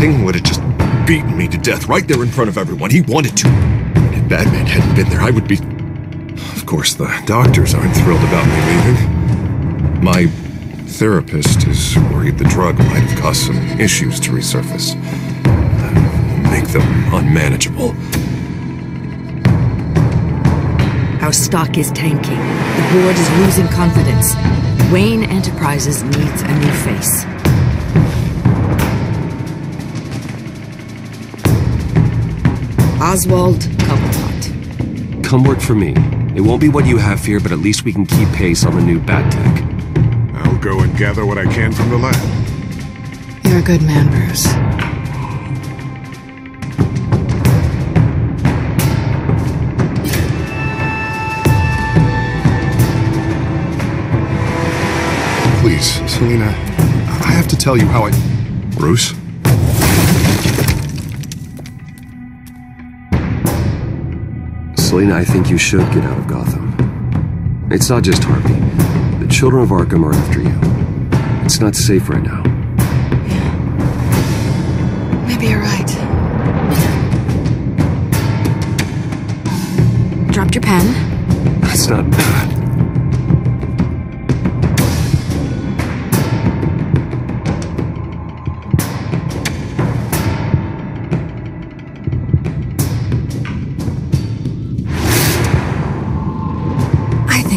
anything, would have just beaten me to death right there in front of everyone. He wanted to. If Batman hadn't been there, I would be... Of course, the doctors aren't thrilled about me leaving. My therapist is worried the drug might have caused some issues to resurface. Make them unmanageable. Our stock is tanking. The board is losing confidence. Wayne Enterprises needs a new face. Oswald Cobblepot. Come work for me. It won't be what you have here, but at least we can keep pace on the new bat tech. I'll go and gather what I can from the lab. You're a good man, Bruce. Please, Selina, I have to tell you how I... Bruce? Selina, I think you should get out of Gotham. It's not just Harvey. The children of Arkham are after you. It's not safe right now. Yeah. Maybe you're right. Dropped your pen. That's not bad.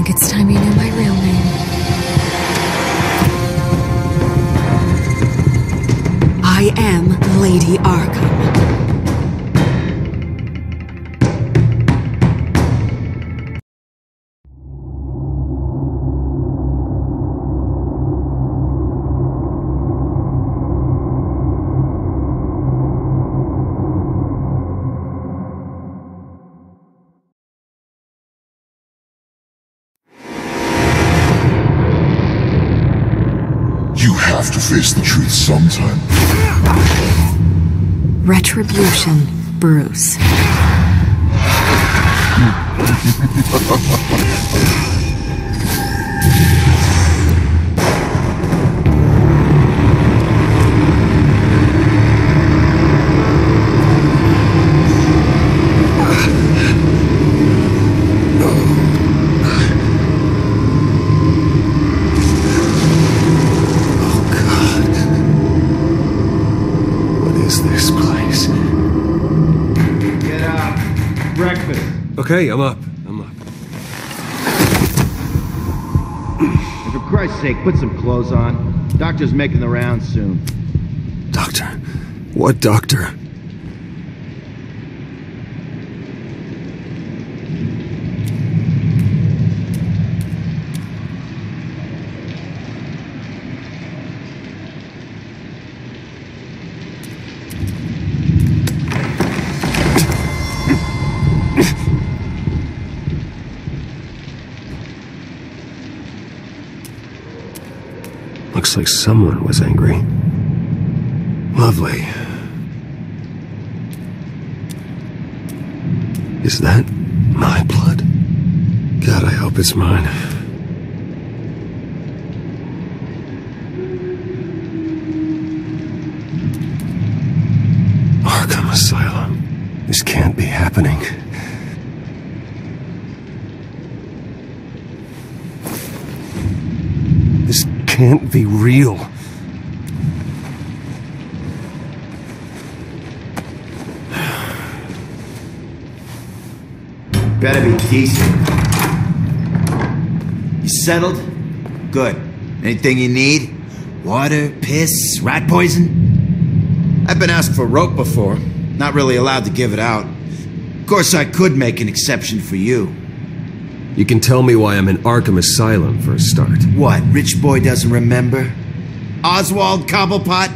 It's time you knew my real name. I am Lady Arkham. You have to face the truth sometime. Retribution, Bruce. Okay, I'm up. And for Christ's sake, put some clothes on. Doctor's making the rounds soon. Doctor? What doctor? Looks like someone was angry. Lovely. Is that my blood? God, I hope it's mine. Arkham Asylum. This can't be happening. This can't be real. Better be decent. You settled? Good. Anything you need? Water, piss, rat poison? I've been asked for rope before. Not really allowed to give it out. Of course, I could make an exception for you. You can tell me why I'm in Arkham Asylum for a start. What, rich boy doesn't remember? Oswald Cobblepot?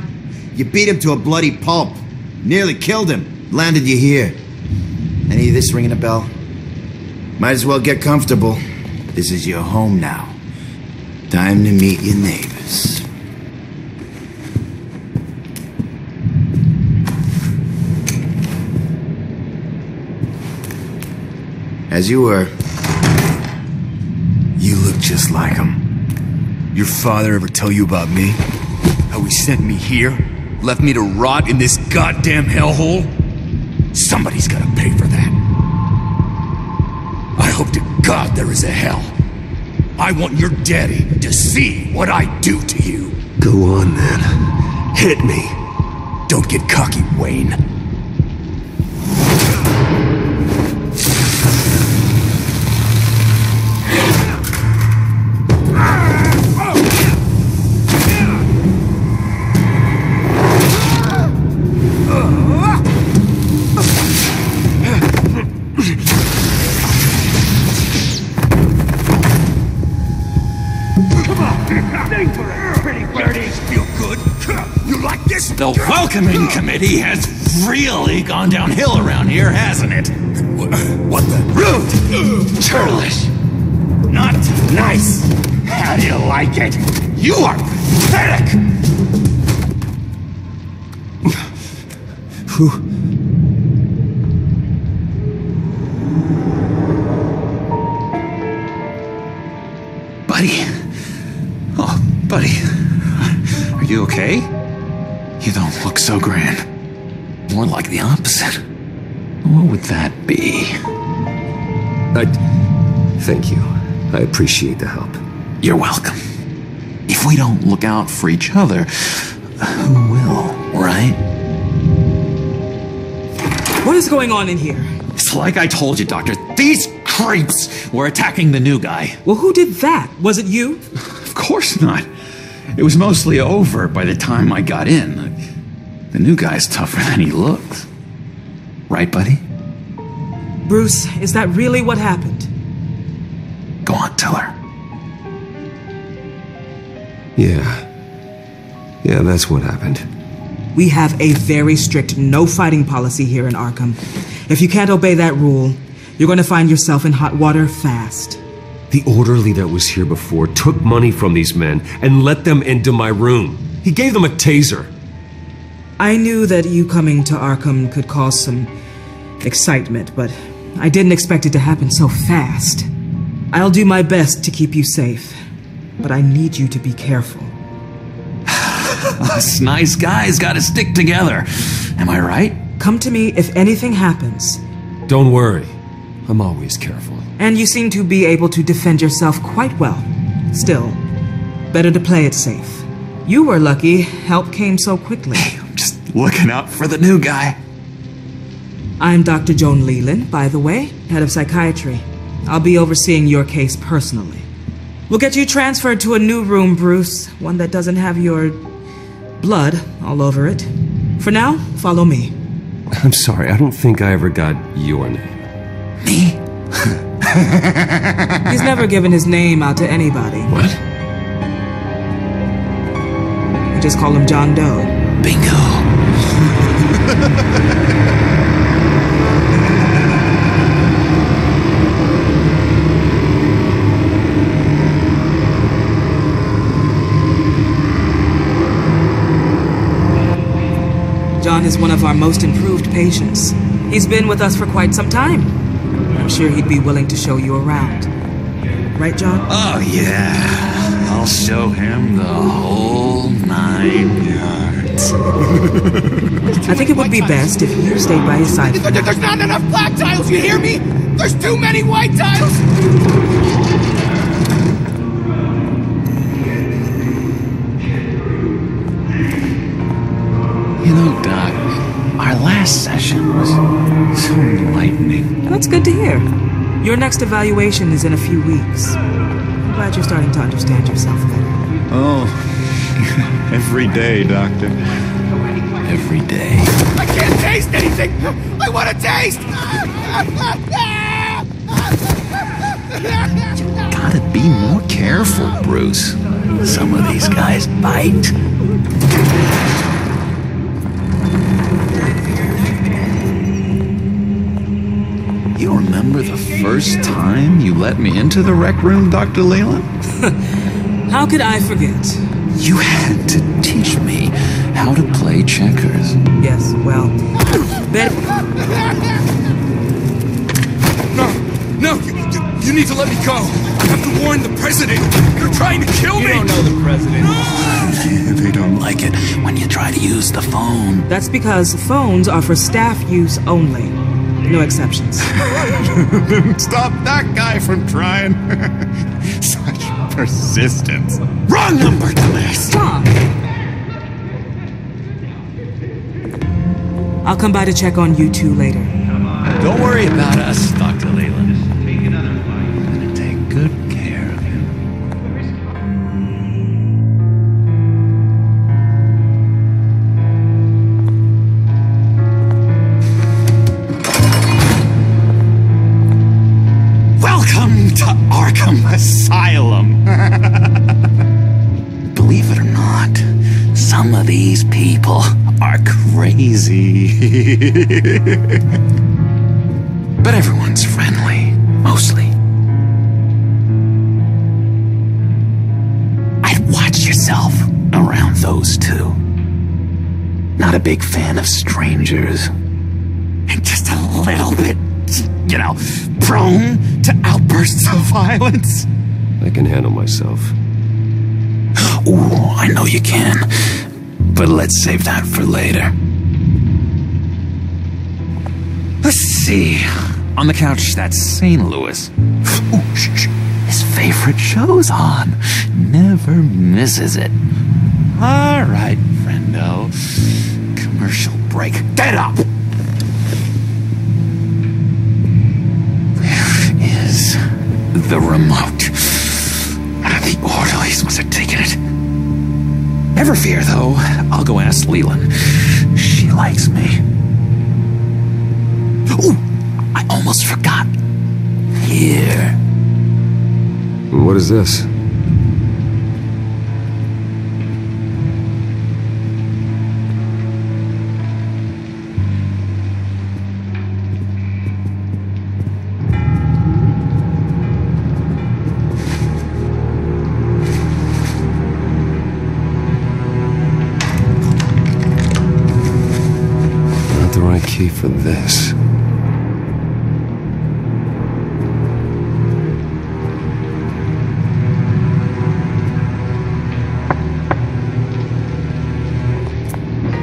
You beat him to a bloody pulp. Nearly killed him. Landed you here. Any of this ringing a bell? Might as well get comfortable. This is your home now. Time to meet your neighbors. As you were. You look just like him. Your father ever tell you about me? How he sent me here? Left me to rot in this goddamn hellhole? Somebody's gotta pay for that. I hope to God there is a hell. I want your daddy to see what I do to you. Go on then. Hit me. Don't get cocky, Wayne. The welcoming committee has really gone downhill around here, hasn't it? What the? Rude! Churlish! Not nice! How do you like it? You are pathetic! Buddy. Oh, buddy. Are you okay? You don't look so grand. More like the opposite. What would that be? Thank you. I appreciate the help. You're welcome. If we don't look out for each other, who will, right? What is going on in here? It's like I told you, Doctor. These creeps were attacking the new guy. Well, who did that? Was it you? Of course not. It was mostly over by the time I got in. The new guy's tougher than he looks. Right, buddy? Bruce, is that really what happened? Go on, tell her. Yeah, that's what happened. We have a very strict no fighting policy here in Arkham. If you can't obey that rule, you're going to find yourself in hot water fast. The orderly that was here before took money from these men and let them into my room. He gave them a taser. I knew that you coming to Arkham could cause some excitement, but I didn't expect it to happen so fast. I'll do my best to keep you safe, but I need you to be careful. Us nice guys gotta stick together. Am I right? Come to me if anything happens. Don't worry. I'm always careful. And you seem to be able to defend yourself quite well. Still, better to play it safe. You were lucky help came so quickly. I'm just looking out for the new guy. I'm Dr. Joan Leland, by the way, head of psychiatry. I'll be overseeing your case personally. We'll get you transferred to a new room, Bruce. One that doesn't have your blood all over it. For now, follow me. I'm sorry, I don't think I ever got your name. Me? He's never given his name out to anybody. What? We just call him John Doe. Bingo. John is one of our most improved patients. He's been with us for quite some time. I'm sure he'd be willing to show you around. Right, John? Oh, yeah. I'll show him the whole 9 yards. I think it would be best if you stayed by his side. There's not enough black tiles, you hear me? There's too many white tiles! You know, Doc, our last session was so enlightening. That's good to hear. Your next evaluation is in a few weeks. I'm glad you're starting to understand yourself better. Oh, every day, Doctor. Every day. I can't taste anything! I want to taste! Gotta be more careful, Bruce. Some of these guys bite. You remember the first time you let me into the rec room, Dr. Leland? How could I forget? You had to teach me how to play checkers. Yes, well, No, you need to let me go. I have to warn the president. You're trying to kill me! You don't know the president. They don't like it when you try to use the phone. That's because phones are for staff use only. No exceptions. Stop that guy from trying. Such persistence. Wrong number, dumbass! Tom! I'll come by to check on you two later. Don't worry about us, Dr. Leland. I'm gonna take good care of you. Welcome to Arkham Asylum. Believe it or not, some of these people are crazy. But everyone's friendly, mostly. I'd watch yourself around those two. Not a big fan of strangers. And just a little bit, prone to outbursts of violence. I can handle myself. Ooh, I know you can. But let's save that for later. Let's see. On the couch, that's St. Louis. Ooh, his favorite show's on. Never misses it. All right, friendo. Commercial break. Get up! Where is the remote? The orderlies must have taken it. Never fear, though. I'll go ask Leland. She likes me. Ooh, I almost forgot. Here. What is this? Not the right key for this.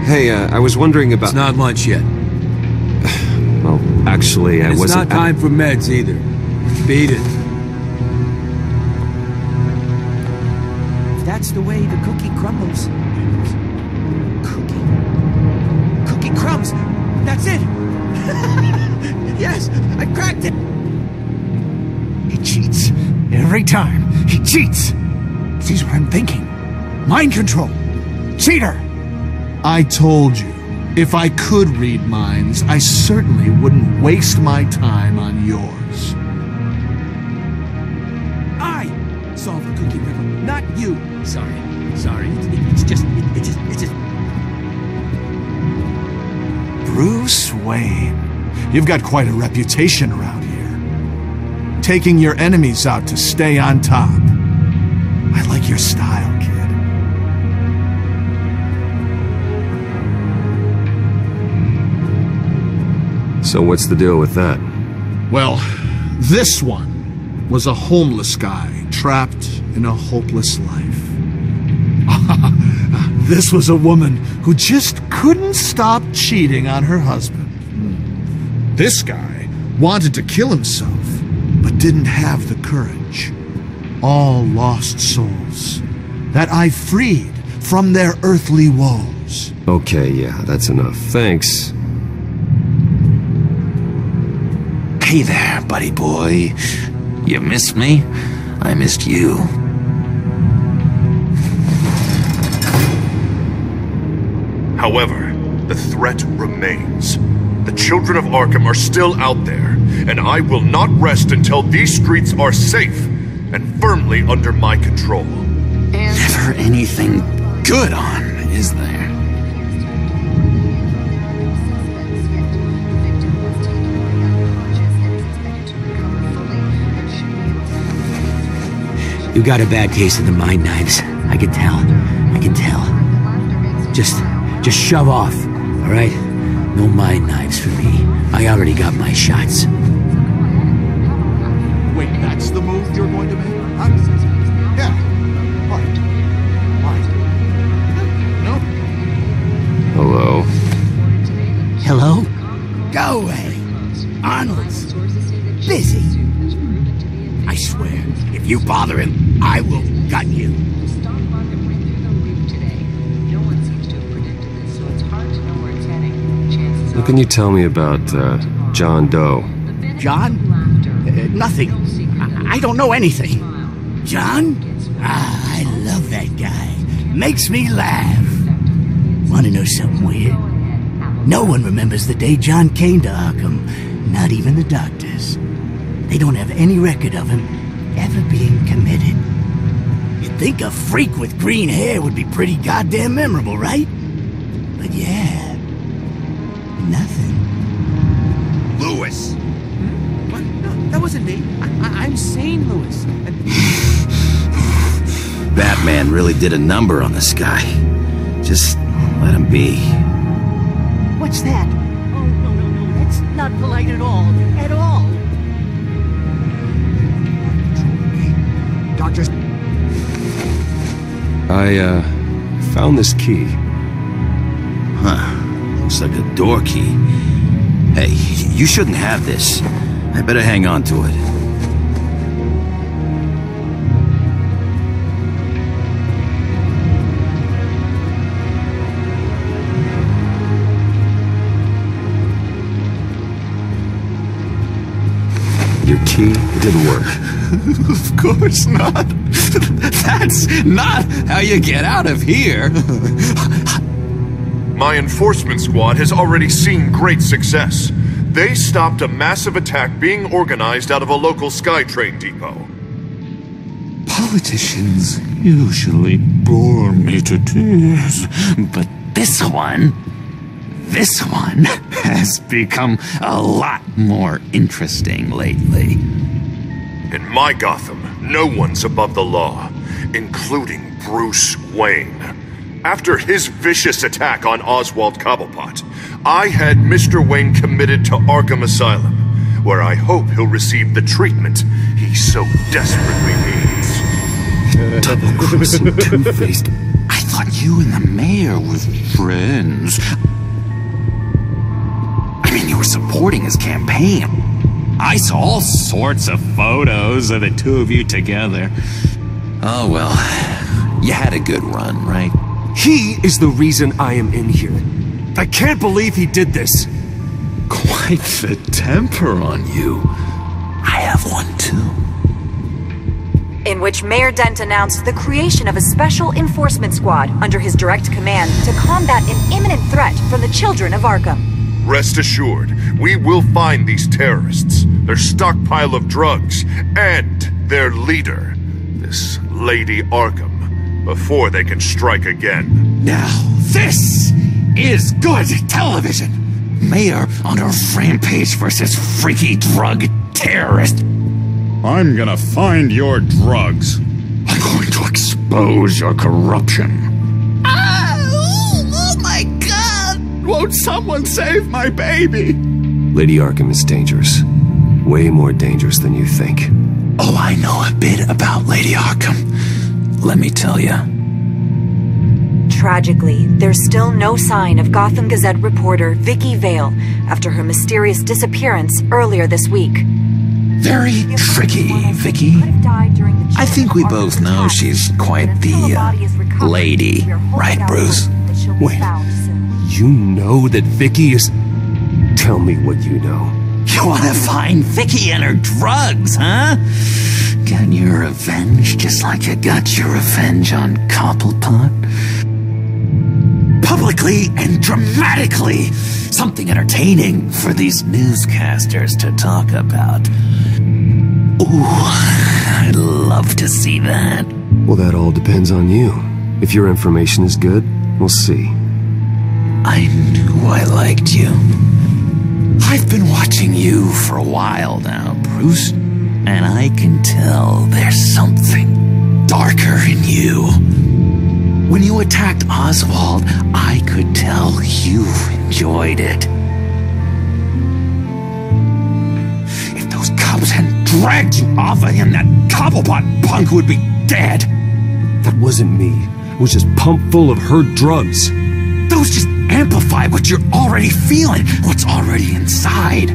Hey, I was wondering about... It's not lunch yet. Well, actually, I It's wasn't... not time for meds either. Beat it. That's the way the cookie crumbles. Cookie crumbs! That's it! Yes, I cracked it! He cheats. Every time. He cheats. Sees what I'm thinking. Mind control. Cheater. I told you, if I could read minds, I certainly wouldn't waste my time on yours. I solved the cookie riddle, not you. Sorry. It's just... Bruce Wayne, you've got quite a reputation around here. Taking your enemies out to stay on top. I like your style, kid. So what's the deal with that? Well, this one was a homeless guy trapped in a hopeless life. This was a woman who just couldn't stop cheating on her husband. This guy wanted to kill himself, but didn't have the courage. All lost souls that I freed from their earthly woes. Okay, yeah, that's enough. Thanks. Hey there, buddy boy. You missed me? I missed you. However, the threat remains. The children of Arkham are still out there, and I will not rest until these streets are safe and firmly under my control. Never anything good on, is there? You got a bad case of the mind knives. I can tell. Just shove off, all right? No mind knives for me. I already got my shots. Wait, that's the move you're going to make? Huh? Yeah. bother him. I will gut you. The stock market went through the roof today. No one seems to have predicted this, so it's hard to know where it's heading. Chances What can you tell me about, John Doe? John? Nothing. I don't know anything. John? I love that guy. Makes me laugh. Want to know something weird? No one remembers the day John came to Arkham. Not even the doctors. They don't have any record of him ever being committed. You'd think a freak with green hair would be pretty goddamn memorable, right? But yeah, nothing. Lewis! What? No, that wasn't me. I'm sane, Lewis. Batman really did a number on this guy. Just let him be. What's that? Oh, no. That's not polite at all. At all. Doctors. I, found this key. Huh. Looks like a door key. Hey, you shouldn't have this. I better hang on to it. Your key didn't work. Of course not. That's not how you get out of here. My enforcement squad has already seen great success. They stopped a massive attack being organized out of a local SkyTrain depot. Politicians usually bore me to tears, but this one has become a lot more interesting lately. In my Gotham, no one's above the law, including Bruce Wayne. After his vicious attack on Oswald Cobblepot, I had Mr. Wayne committed to Arkham Asylum, where I hope he'll receive the treatment he so desperately needs. Double-crossing two-faced. I thought you and the mayor were friends. I mean, you were supporting his campaign. I saw all sorts of photos of the two of you together. Oh, well. You had a good run, right? He is the reason I am in here. I can't believe he did this. Quite the temper on you. I have one, too. In which Mayor Dent announced the creation of a special enforcement squad under his direct command to combat an imminent threat from the children of Arkham. Rest assured, we will find these terrorists, their stockpile of drugs, and their leader, this Lady Arkham, before they can strike again. Now, this is good television. Mayor on a rampage versus freaky drug terrorist. I'm gonna find your drugs. I'm going to expose your corruption. Oh my God! Won't someone save my baby? Lady Arkham is dangerous. Way more dangerous than you think. Oh, I know a bit about Lady Arkham. Let me tell you. Tragically, there's still no sign of Gotham Gazette reporter Vicky Vale after her mysterious disappearance earlier this week. Very tricky, Vicky. I think we both know she's quite the, lady, right, Bruce? Wait, you know that Vicky is... Tell me what you know. You want to find Vicky and her drugs, huh? Get your revenge just like you got your revenge on Cobblepot? Publicly and dramatically! Something entertaining for these newscasters to talk about. Ooh, I'd love to see that. Well, that all depends on you. If your information is good, we'll see. I knew I liked you. I've been watching you for a while now, Bruce, and I can tell there's something darker in you. When you attacked Oswald, I could tell you enjoyed it. If those cops hadn't dragged you off of him, that Cobblepot punk would be dead. That wasn't me. It was just pumped full of her drugs. Those just amplify what you're already feeling, what's already inside.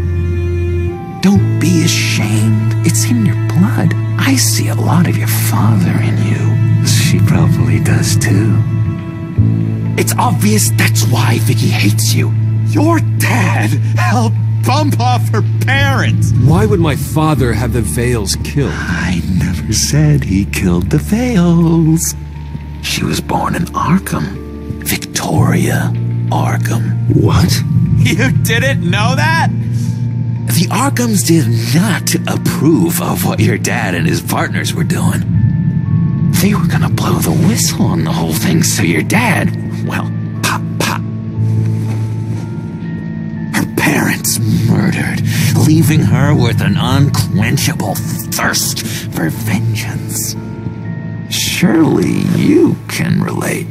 Don't be ashamed. It's in your blood. I see a lot of your father in you. She probably does too. It's obvious that's why Vicky hates you. Your dad helped bump off her parents. Why would my father have the Vales killed? I never said he killed the Vales. She was born in Arkham. Victoria Arkham. What? You didn't know that? The Arkhams did not approve of what your dad and his partners were doing. They were gonna blow the whistle on the whole thing, so your dad, well, pop, pop. Her parents murdered, leaving her with an unquenchable thirst for vengeance. Surely you can relate.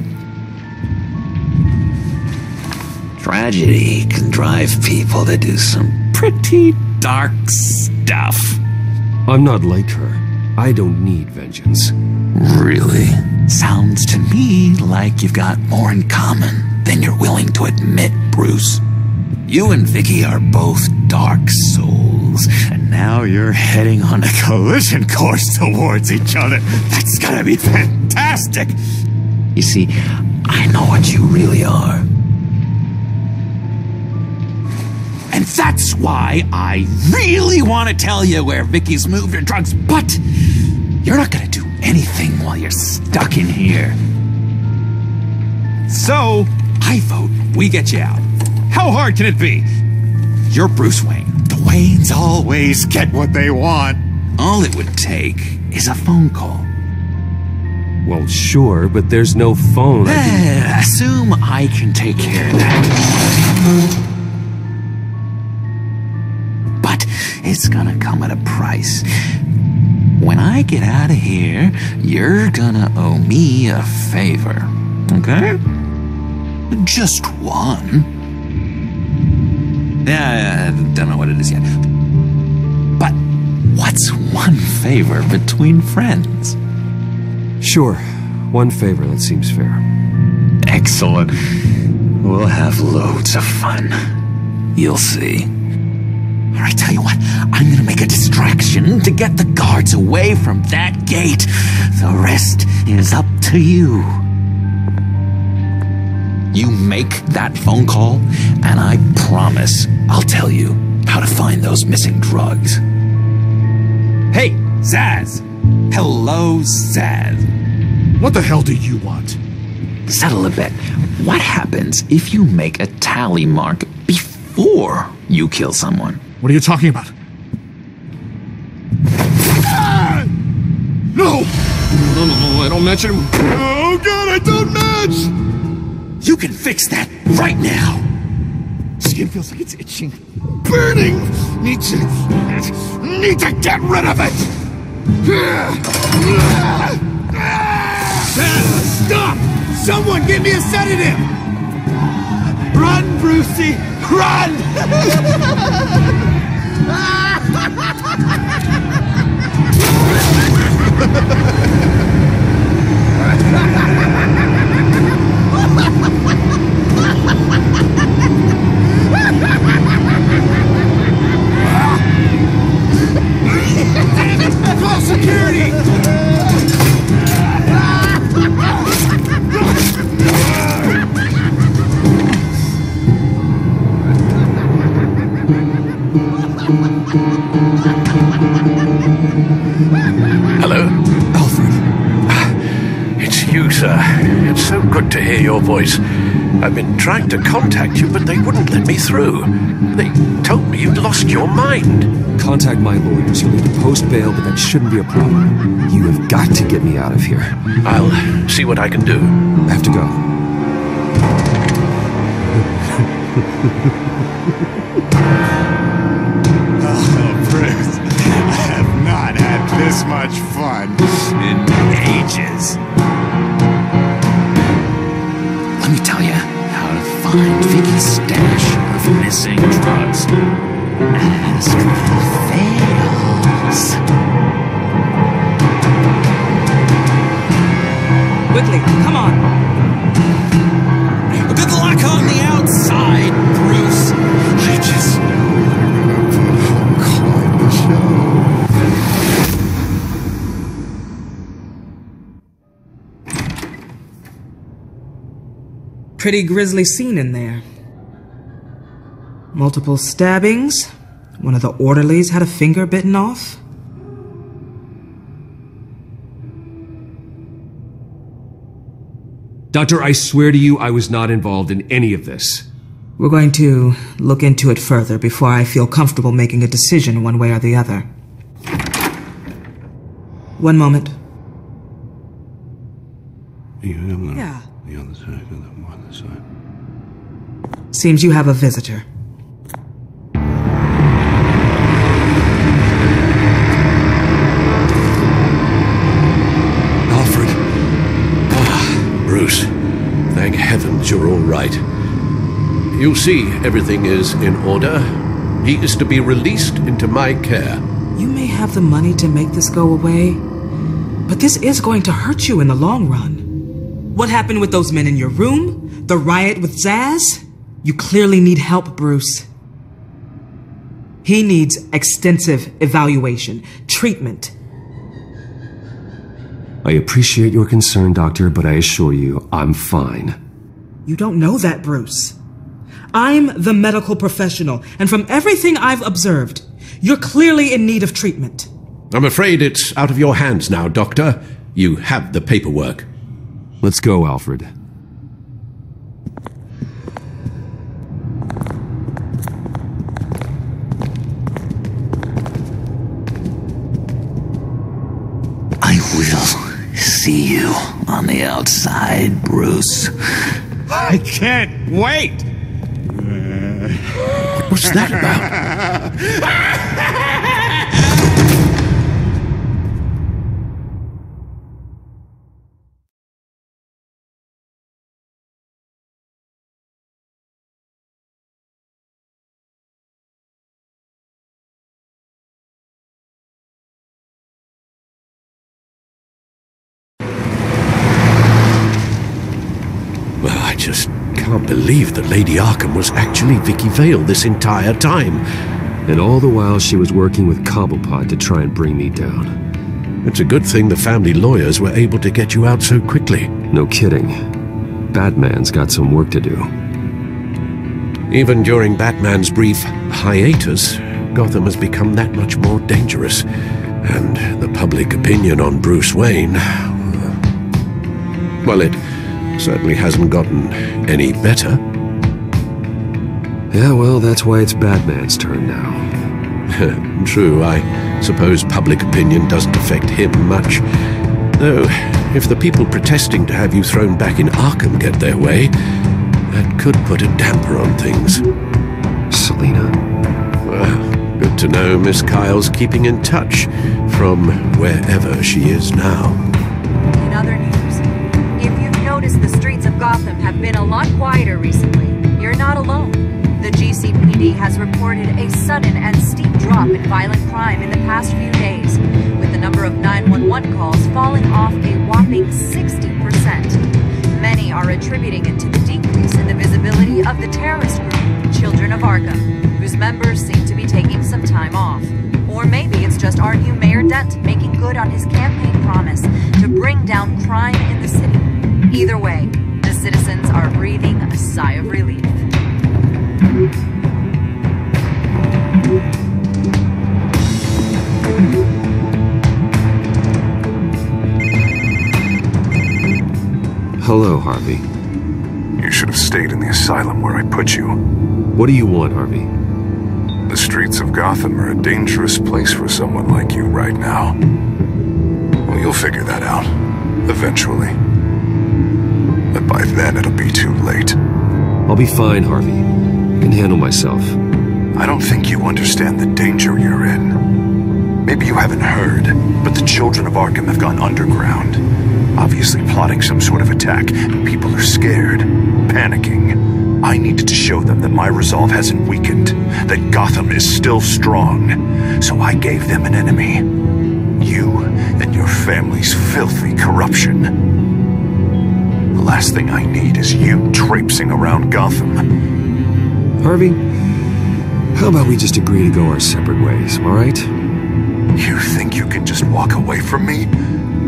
Tragedy can drive people to do some pretty dark stuff. I'm not like her. I don't need vengeance. Really? Sounds to me like you've got more in common than you're willing to admit, Bruce. You and Vicky are both dark souls, and now you're heading on a collision course towards each other. That's gonna be fantastic! You see, I know what you really are. And that's why I really want to tell you where Vicky's moved her drugs, but you're not gonna do anything while you're stuck in here. So, I vote we get you out. How hard can it be? You're Bruce Wayne. The Waynes always get what they want. All it would take is a phone call. Well, sure, but there's no phone. Assume I can take care of that. But it's gonna come at a price. When I get out of here, you're gonna owe me a favor, okay? Just one. Yeah, I don't know what it is yet. But what's one favor between friends? Sure, one favor, that seems fair. Excellent. We'll have loads of fun. You'll see. All right, tell you what, I'm gonna make a distraction to get the guards away from that gate. The rest is up to you. You make that phone call, and I promise I'll tell you how to find those missing drugs. Hey, Zaz! Hello, Zaz. What the hell do you want? Settle a bet. What happens if you make a tally mark before you kill someone? What are you talking about? Ah! No! No, I don't match him. Oh god, I don't match! You can fix that right now! Skin feels like it's itching. Burning! Need to get rid of it! Stop! Someone give me a sedative! Run, Brucey! Run! Call security! Hello? Alfred. It's you, sir. It's so good to hear your voice. I've been trying to contact you, but they wouldn't let me through. They told me you'd lost your mind. Contact my lawyers. You'll need to post bail, but that shouldn't be a problem. You have got to get me out of here. I'll see what I can do. I have to go. Oh, Bruce. I have not had this much fun in ages. Let me tell you how to find Vicky's stash of missing drugs. Ask for Vales. Quickly, come on. Good luck on the outside, Bruce. I just know you're gonna put home calling Pretty grisly scene in there. Multiple stabbings. One of the orderlies had a finger bitten off. Doctor, I swear to you, I was not involved in any of this. We're going to look into it further before I feel comfortable making a decision one way or the other. One moment. Yeah. The other side, the other side. Seems you have a visitor. Alfred. Ah, Bruce. Thank heavens you're all right. You see, everything is in order. He is to be released into my care. You may have the money to make this go away, but this is going to hurt you in the long run. What happened with those men in your room? The riot with Zaz? You clearly need help, Bruce. He needs extensive evaluation, treatment. I appreciate your concern, Doctor, but I assure you, I'm fine. You don't know that, Bruce. I'm the medical professional, and from everything I've observed, you're clearly in need of treatment. I'm afraid it's out of your hands now, Doctor. You have the paperwork. Let's go, Alfred. I will see you on the outside, Bruce. I can't wait! What's that about? Well, I just can't believe that Lady Arkham was actually Vicky Vale this entire time. And all the while she was working with Cobblepot to try and bring me down. It's a good thing the family lawyers were able to get you out so quickly. No kidding. Batman's got some work to do. Even during Batman's brief hiatus, Gotham has become that much more dangerous. And the public opinion on Bruce Wayne... well, it certainly hasn't gotten any better. Yeah, well, that's why it's Batman's turn now. True, I suppose public opinion doesn't affect him much. Though, if the people protesting to have you thrown back in Arkham get their way, that could put a damper on things. Selina? Well, good to know Miss Kyle's keeping in touch from wherever she is now. In other news, the streets of Gotham have been a lot quieter recently. You're not alone. The GCPD has reported a sudden and steep drop in violent crime in the past few days, with the number of 911 calls falling off a whopping 60%. Many are attributing it to the decrease in the visibility of the terrorist group, Children of Arkham, whose members seem to be taking some time off. Or maybe it's just our new Mayor Dent making good on his campaign promise to bring down crime in the city. Either way, the citizens are breathing a sigh of relief. Hello, Harvey. You should have stayed in the asylum where I put you. What do you want, Harvey? The streets of Gotham are a dangerous place for someone like you right now. Well, you'll figure that out. Eventually. But by then, it'll be too late. I'll be fine, Harvey. I can handle myself. I don't think you understand the danger you're in. Maybe you haven't heard, but the Children of Arkham have gone underground. Obviously plotting some sort of attack. People are scared, panicking. I needed to show them that my resolve hasn't weakened, that Gotham is still strong. So I gave them an enemy. You and your family's filthy corruption. The last thing I need is you traipsing around Gotham. Harvey, how about we just agree to go our separate ways, all right? You think you can just walk away from me?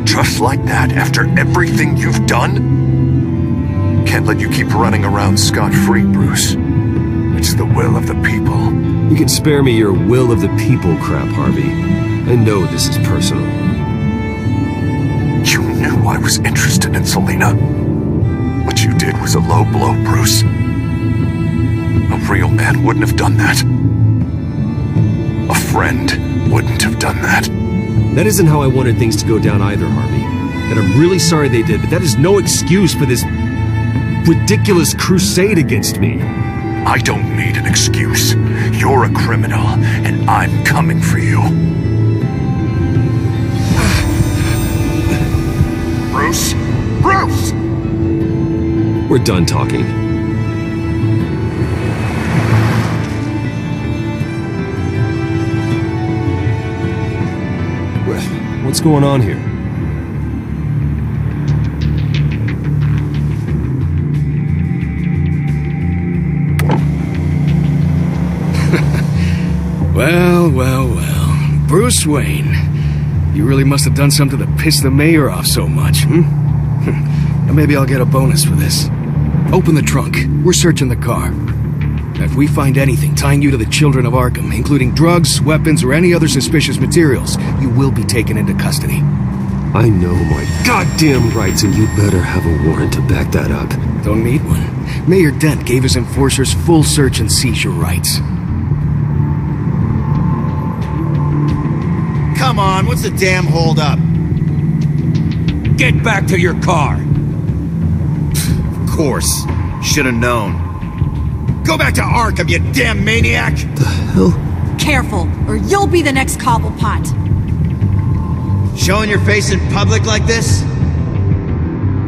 Just like that after everything you've done? can't let you keep running around scot-free, Bruce. It's the will of the people. You can spare me your will of the people crap, Harvey. I know this is personal. You knew I was interested in Selina. What you did was a low blow, Bruce. A real man wouldn't have done that. A friend wouldn't have done that. That isn't how I wanted things to go down either, Harvey. And I'm really sorry they did, but that is no excuse for this ridiculous crusade against me. I don't need an excuse. You're a criminal, and I'm coming for you. Bruce? Bruce! We're done talking. What's going on here? Well. Bruce Wayne. You really must have done something to piss the mayor off so much, Now maybe I'll get a bonus for this. Open the trunk. We're searching the car. Now, if we find anything tying you to the children of Arkham, including drugs, weapons, or any other suspicious materials, you will be taken into custody. I know my goddamn rights, and you better have a warrant to back that up. Don't need one. Mayor Dent gave his enforcers full search and seizure rights. Come on, what's the damn holdup? Get back to your car! Of course. Should've known. Go back to Arkham, you damn maniac! The hell? Careful, or you'll be the next Cobblepot. Showing your face in public like this?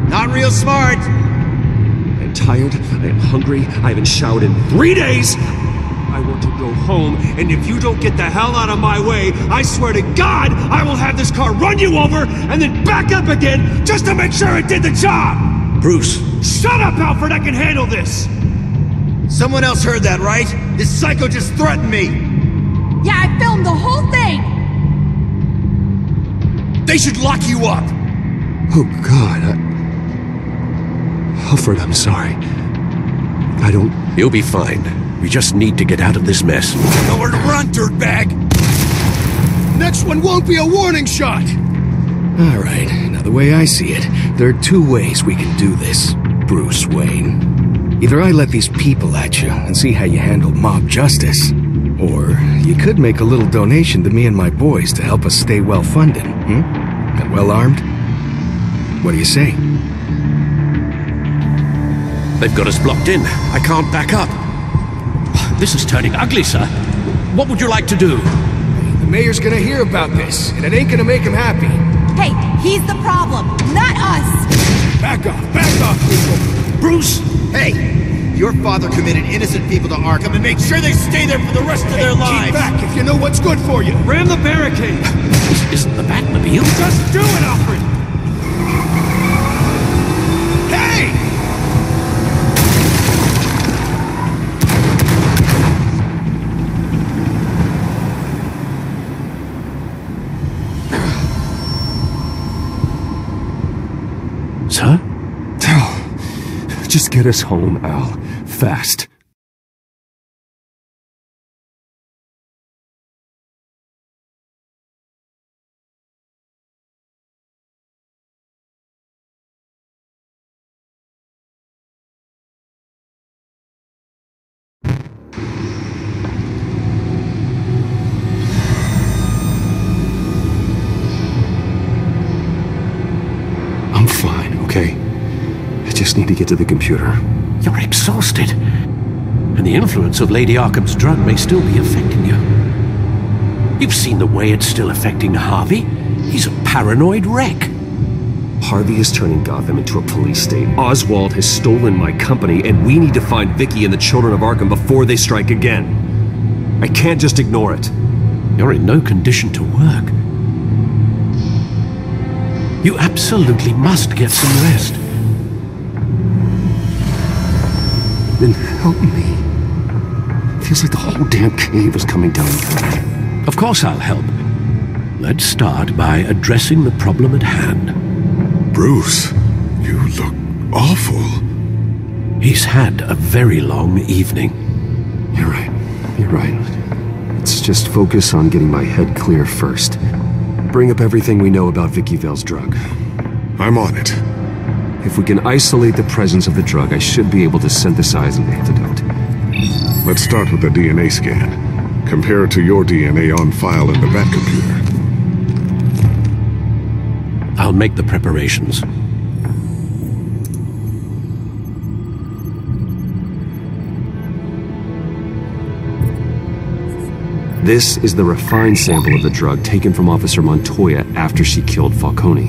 Not real smart. I'm tired, I am hungry, I haven't showered in 3 days! I want to go home, and if you don't get the hell out of my way, I swear to God, I will have this car run you over, and then back up again, just to make sure it did the job! Bruce. Shut up, Alfred, I can handle this! Someone else heard that, right? This psycho just threatened me! Yeah, I filmed the whole thing! They should lock you up! Oh, God, Alfred, I'm sorry. I don't... You'll be fine. We just need to get out of this mess. Nowhere to run, dirtbag! Next one won't be a warning shot! Alright, now the way I see it, there are 2 ways we can do this, Bruce Wayne. Either I let these people at you and see how you handle mob justice, or you could make a little donation to me and my boys to help us stay well-funded, and well-armed? What do you say? They've got us blocked in. I can't back up. This is turning ugly, sir. What would you like to do? The mayor's gonna hear about this, and it ain't gonna make him happy. Hey, he's the problem, not us! Back off, people! Bruce! Hey! Your father committed innocent people to Arkham and made sure they stay there for the rest of their lives! Keep back if you know what's good for you! Ram the barricade! This isn't the Batmobile. Just do it, Alfred! Hey! Sir? Just get us home, Al. Fast. I'm fine, okay? I just need to get to the computer. You're exhausted. And the influence of Lady Arkham's drug may still be affecting you. You've seen the way it's still affecting Harvey. He's a paranoid wreck. Harvey is turning Gotham into a police state. Oswald has stolen my company, and we need to find Vicky and the children of Arkham before they strike again. I can't just ignore it. You're in no condition to work. You absolutely must get some rest. Then help me. Feels like the whole damn cave is coming down. Of course I'll help. Let's start by addressing the problem at hand. Bruce, you look awful. He's had a very long evening. You're right. You're right. Let's just focus on getting my head clear first. Bring up everything we know about Vicky Vale's drug. I'm on it. If we can isolate the presence of the drug, I should be able to synthesize an antidote. Let's start with the DNA scan. Compare it to your DNA on file in the Bat computer. I'll make the preparations. This is the refined sample of the drug taken from Officer Montoya after she killed Falcone.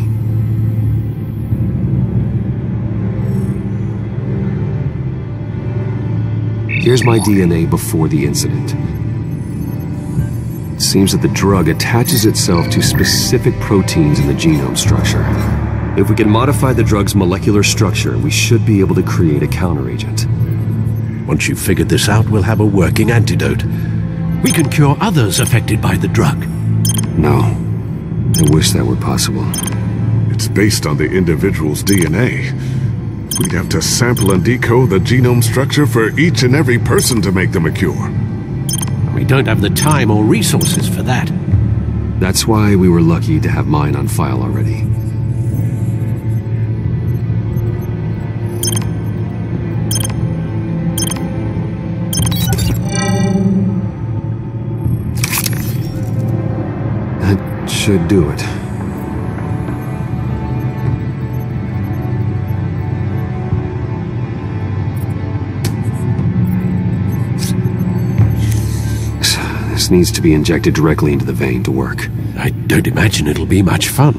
Here's my DNA before the incident. It seems that the drug attaches itself to specific proteins in the genome structure. If we can modify the drug's molecular structure, we should be able to create a counteragent. Once you've figured this out, we'll have a working antidote. We can cure others affected by the drug. No. I wish that were possible. It's based on the individual's DNA. We'd have to sample and decode the genome structure for each and every person to make them a cure. We don't have the time or resources for that. That's why we were lucky to have mine on file already. That should do it. This needs to be injected directly into the vein to work. I don't imagine it'll be much fun.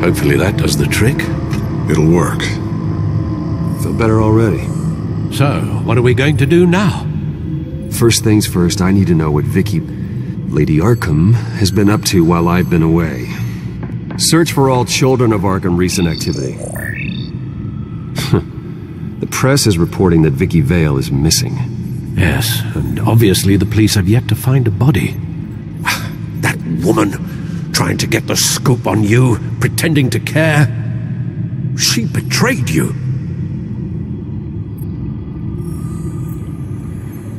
Hopefully that does the trick. It'll work. Feel better already. So, what are we going to do now? First things first, I need to know what Lady Arkham, has been up to while I've been away. Search for all children of Arkham recent activity. The press is reporting that Vicky Vale is missing. Yes, and obviously the police have yet to find a body. That woman, trying to get the scoop on you, pretending to care. She betrayed you.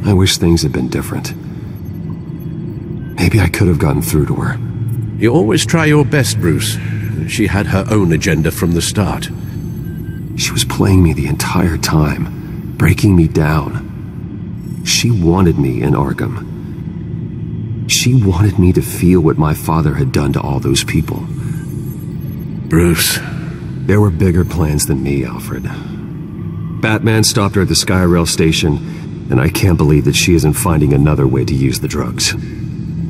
I wish things had been different. Maybe I could have gotten through to her. You always try your best, Bruce. She had her own agenda from the start. She was playing me the entire time, breaking me down. She wanted me in Arkham. She wanted me to feel what my father had done to all those people. Bruce. There were bigger plans than me, Alfred. Batman stopped her at the Skyrail station, and I can't believe that she isn't finding another way to use the drugs.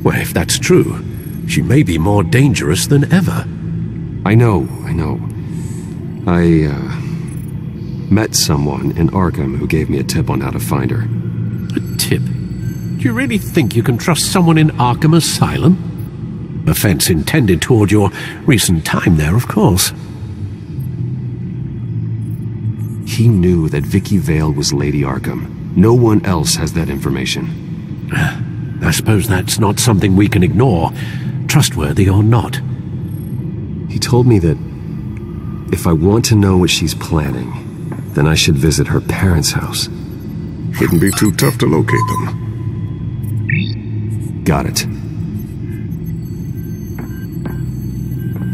Well, if that's true, she may be more dangerous than ever. I know. I met someone in Arkham who gave me a tip on how to find her. A tip? Do you really think you can trust someone in Arkham Asylum? Offense intended toward your recent time there, of course. He knew that Vicky Vale was Lady Arkham. No one else has that information. I suppose that's not something we can ignore, trustworthy or not. He told me that if I want to know what she's planning, then I should visit her parents' house. Shouldn't be too tough to locate them. Got it.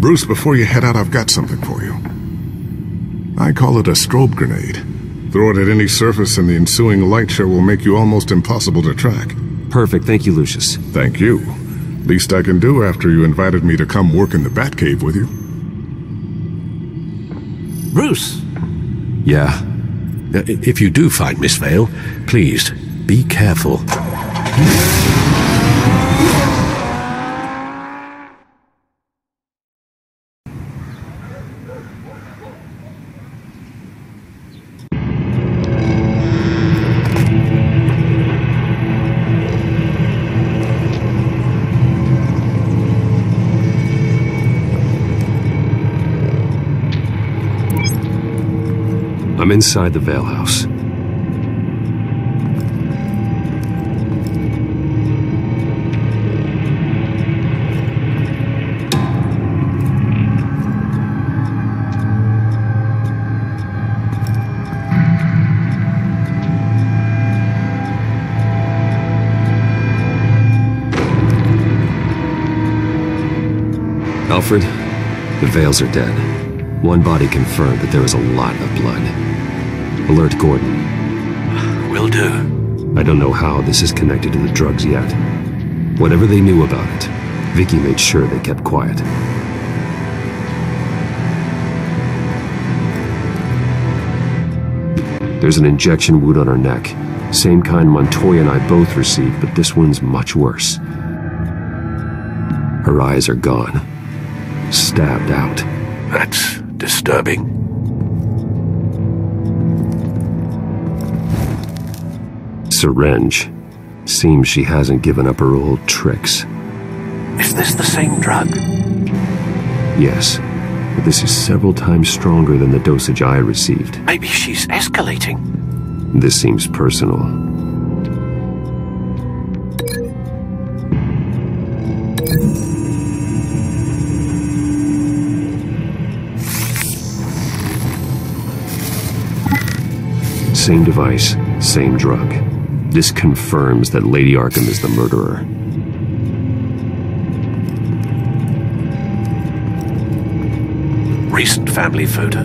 Bruce, before you head out, I've got something for you. I call it a strobe grenade. Throw it at any surface and the ensuing light show will make you almost impossible to track. Perfect, thank you, Lucius. Thank you. Least I can do after you invited me to come work in the Batcave with you. Bruce! Yeah? If you do find Miss Vale, please, be careful. I'm inside the Vale House. Alfred, the Vales are dead. One body confirmed that there was a lot of blood. Alert Gordon. Will do. I don't know how this is connected to the drugs yet. Whatever they knew about it, Vicky made sure they kept quiet. There's an injection wound on her neck. Same kind Montoya and I both received, but this one's much worse. Her eyes are gone. Stabbed out. That's disturbing. Syringe. Seems she hasn't given up her old tricks. Is this the same drug? Yes, but this is several times stronger than the dosage I received. Maybe she's escalating. This seems personal. Same device, same drug. This confirms that Lady Arkham is the murderer. Recent family photo?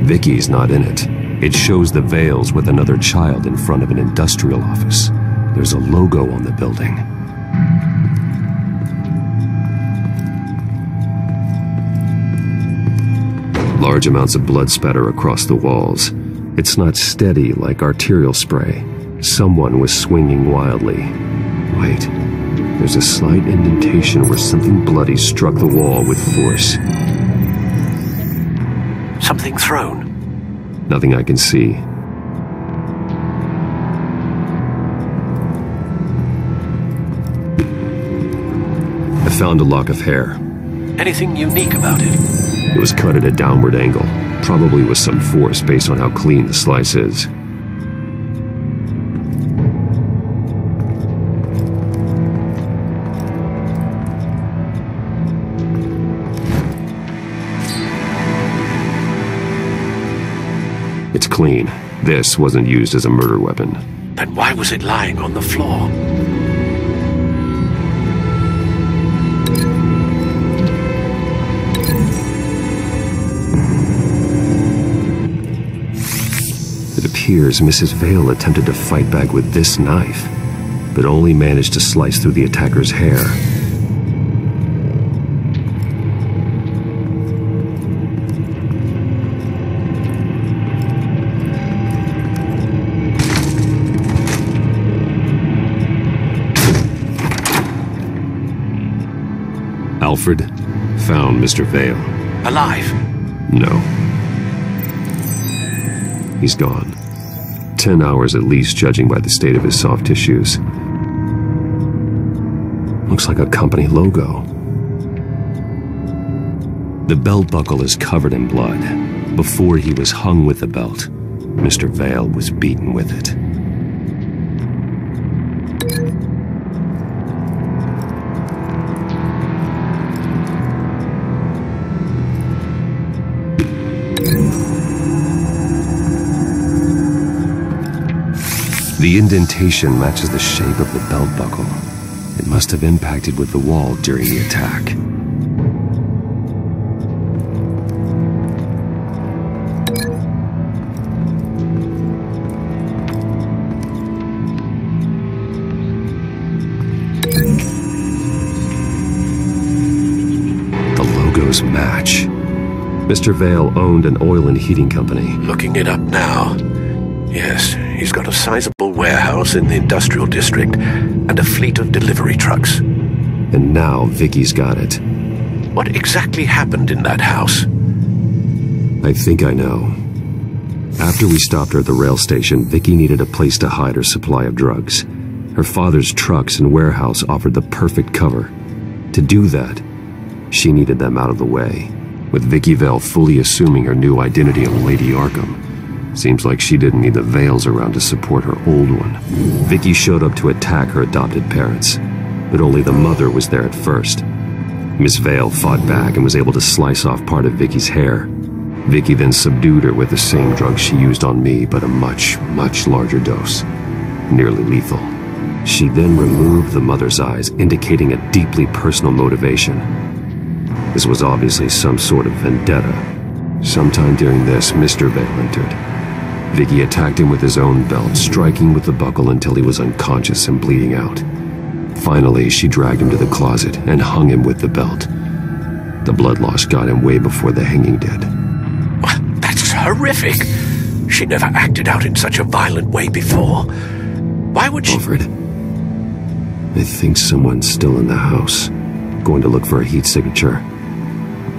Vicky's not in it. It shows the Vales with another child in front of an industrial office. There's a logo on the building. Large amounts of blood spatter across the walls. It's not steady like arterial spray. Someone was swinging wildly. Wait, there's a slight indentation where something bloody struck the wall with force. Something thrown? Nothing I can see. I found a lock of hair. Anything unique about it? It was cut at a downward angle, probably with some force based on how clean the slice is. It's clean. This wasn't used as a murder weapon. Then why was it lying on the floor? It appears Mrs. Vale attempted to fight back with this knife, but only managed to slice through the attacker's hair. Alfred found Mr. Vale. Alive? No. He's gone. 10 hours at least, judging by the state of his soft tissues. Looks like a company logo. The belt buckle is covered in blood. Before he was hung with the belt, Mr. Vale was beaten with it. The indentation matches the shape of the belt buckle. It must have impacted with the wall during the attack. The logos match. Mr. Vale owned an oil and heating company. Looking it up now. Yes, he's got a sizable warehouse in the industrial district and a fleet of delivery trucks. And now Vicky's got it. What exactly happened in that house? I think I know. After we stopped her at the rail station, Vicky needed a place to hide her supply of drugs. Her father's trucks and warehouse offered the perfect cover. To do that, she needed them out of the way, with Vicky Vale fully assuming her new identity of Lady Arkham. Seems like she didn't need the veils around to support her old one. Vicky showed up to attack her adopted parents, but only the mother was there at first. Miss Vale fought back and was able to slice off part of Vicky's hair. Vicky then subdued her with the same drug she used on me, but a much, much larger dose. Nearly lethal. She then removed the mother's eyes, indicating a deeply personal motivation. This was obviously some sort of vendetta. Sometime during this, Mr. Vale entered. Vicky attacked him with his own belt, striking with the buckle until he was unconscious and bleeding out. Finally, she dragged him to the closet and hung him with the belt. The blood loss got him way before the hanging did. That's horrific. She never acted out in such a violent way before. Why would she... Alfred, I think someone's still in the house. Going to look for a heat signature.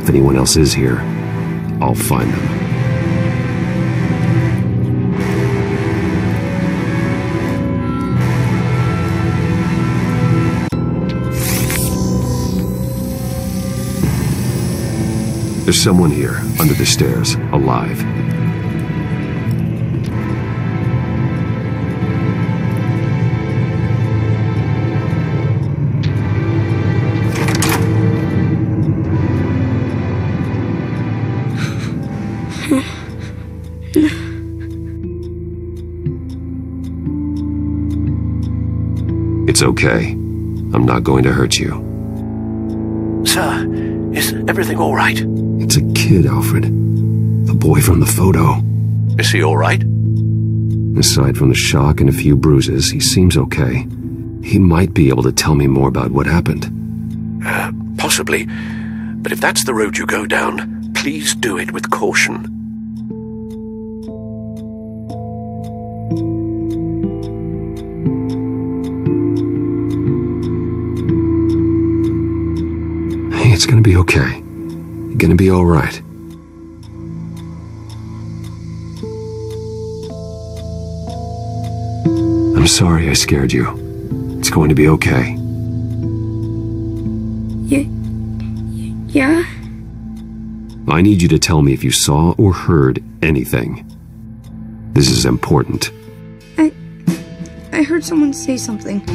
If anyone else is here, I'll find them. There's someone here, under the stairs, alive. It's okay. I'm not going to hurt you. Sir, is everything all right? It's a kid, Alfred. The boy from the photo. Is he all right? Aside from the shock and a few bruises, he seems okay. He might be able to tell me more about what happened. Possibly. But if that's the road you go down, please do it with caution. Hey, it's gonna be okay. You're gonna be all right. I'm sorry I scared you. It's going to be okay. Yeah? I need you to tell me if you saw or heard anything. This is important. I heard someone say something.